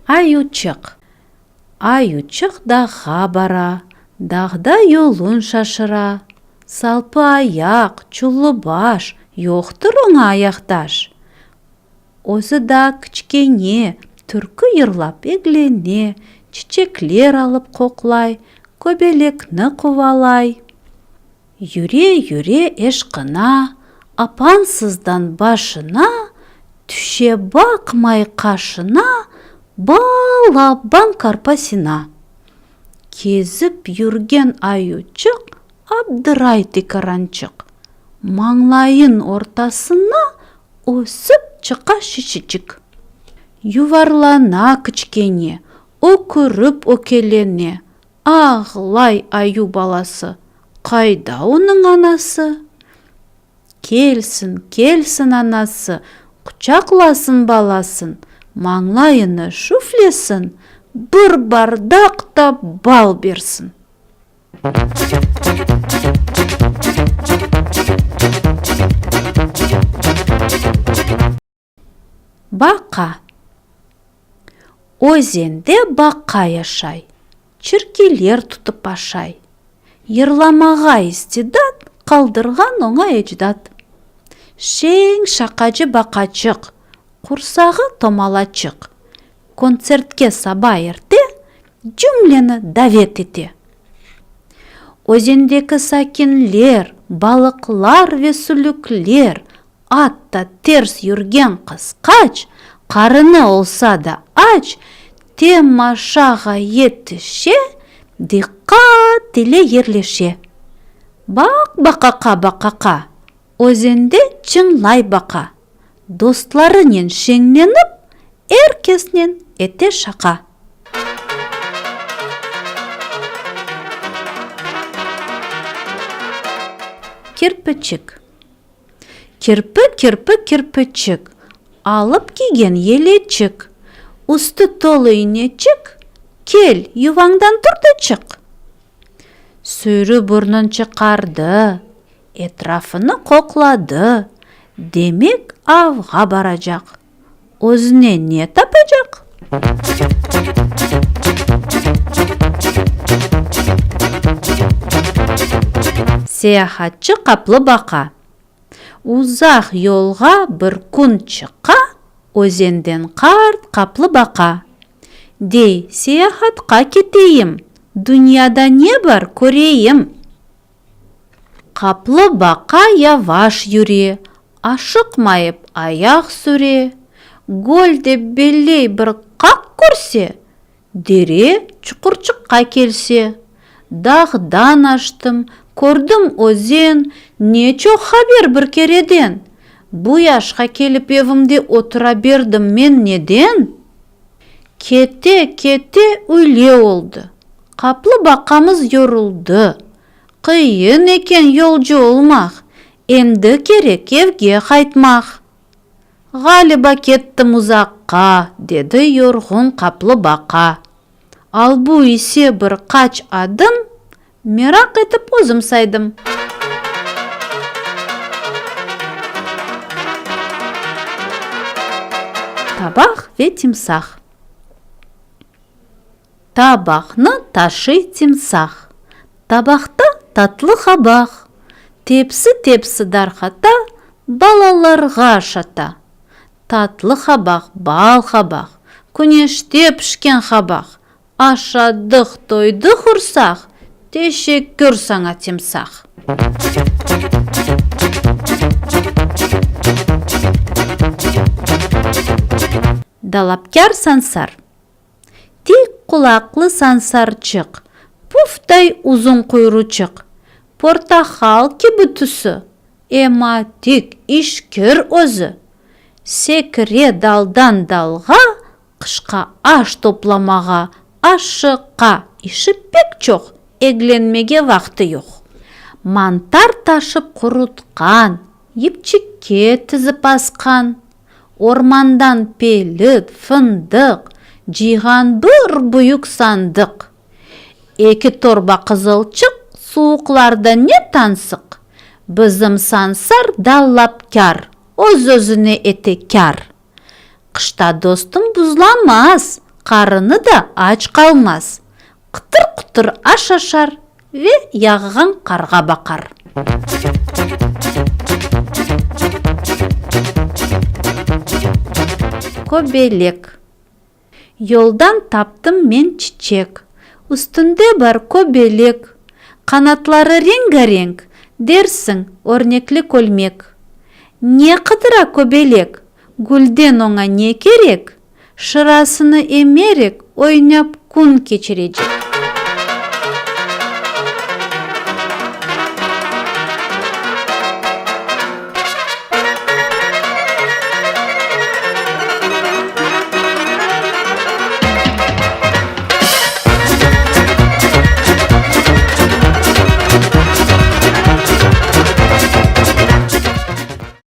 Аючық. Аючық дағға бара, дағда юлын шашыра. Салпы аяқ, чулы баш, yoқтыр оңа аяқташ. Өзі да кішкене, түркі йырлап еглене, чечеклер алып қоқлай, көбелекні қувалай. Юре-юре ешқына, апансыздан башына, түше бақмай қашына, балабан карпасына. Кезіп юрген аючық, абдырайды каранчық. Маңлайын ортасына өсіп чықа шешічік. Юварлана кішкене, өкіріп өкелене. Ағылай аю баласы, қайда оның анасы? Келсін, келсін анасы, құчақласын баласын, маңлайыны шуфлесін, бір бардақта бал берсін. Бақа. Өзенде бақа яшай, чіркелер тұтып ашай. Йырламаға істедат, қалдырған оңа еждат. Шең шақачы бақачық, құрсағы томалачық. Концертке саба ерте, жүмлені давет ете. Өзендегі сакинлер, балықлар ве сүліклер, атта терс юрген қысқач, қарыны олса да ач, темашаға етіше, диққат тіле ерлеше. Бақ бақақа, өзенде чыңлай бақа. Достларынен шеңленіп, әркеснен ете шақа. Кирпичик. Кірпі-кірпі-кірпічік, алып киген елечік. Үсті толы инечік, кел, юваңдан тұрды чық. Сүйрі бұрнын чықарды, етрафыны қоқлады. Демек авға баражақ. Өзіне не тапажақ? Саяхатчы қаплы бақа. Ұзақ yolға бір күн чықа, өзенден қарт қаплы бақа. Дей, саяхатқа кетейім, дүнияда не бар көрейім. Қаплы бақа яваш юре, ашықмайып аяқ сүре. Гөлде белей бір қақ көрсе, дере чұқырчыққа келсе. Дағдан аштым, көрдім өзен, нечо хабер бір кереден. Бұ яшқа келіп евімде отыра бердім мен неден? Кете үле олды. Қаплы бақамыз yorulды. Қиын екен yolcu olmaq, енді керек евге қайтмақ. Ғалиба кеттім ұзаққа, деді yorğun қаплы бақа. Ал бұ исе бір қач адым, merak etip özüm saydım. Табақ ve timsah. Табақны ташы timsah. Табақта татлы қабақ. Тепсі дархата, балаларға шата. Татлы қабақ, бал қабақ. Күнеште пішкен қабақ. Ашадық тойды құрсақ. Teşekkür sana timsah. Dalapkar sansar. Tik kulaklı sansarçık. Puftay uzun kuyruçık. Portakal gibi tüsü. Ema tik işkir özü. Sekire daldan dalga. Kışka aş toplamağa. Aşıqa işi pek çok. Eglenmege vaqti yoq. Mantar taşып құрытқан, епчекке тізіп асқан. Ормандан пеліт, фындық, жиған бір бұйық сандық. Екі торба қызылчық, суықларда не тансық. Бізім сансар даллапкар, өз-өзіне етекар. Қышта достым бұзламас, Қарыны да ач қалмас. Қытыр-құтыр аш ашар ве яғыған қарға бақар. Көбелек. Yoldan таптым мен чичек. Үстінде бар көбелек. Қанатлары ренгарең, дерсің өрнеклі көлмек. Не қыдыра көбелек? Гүлден оңа не керек? Шырасыны емерек ойнап күн кечірежек.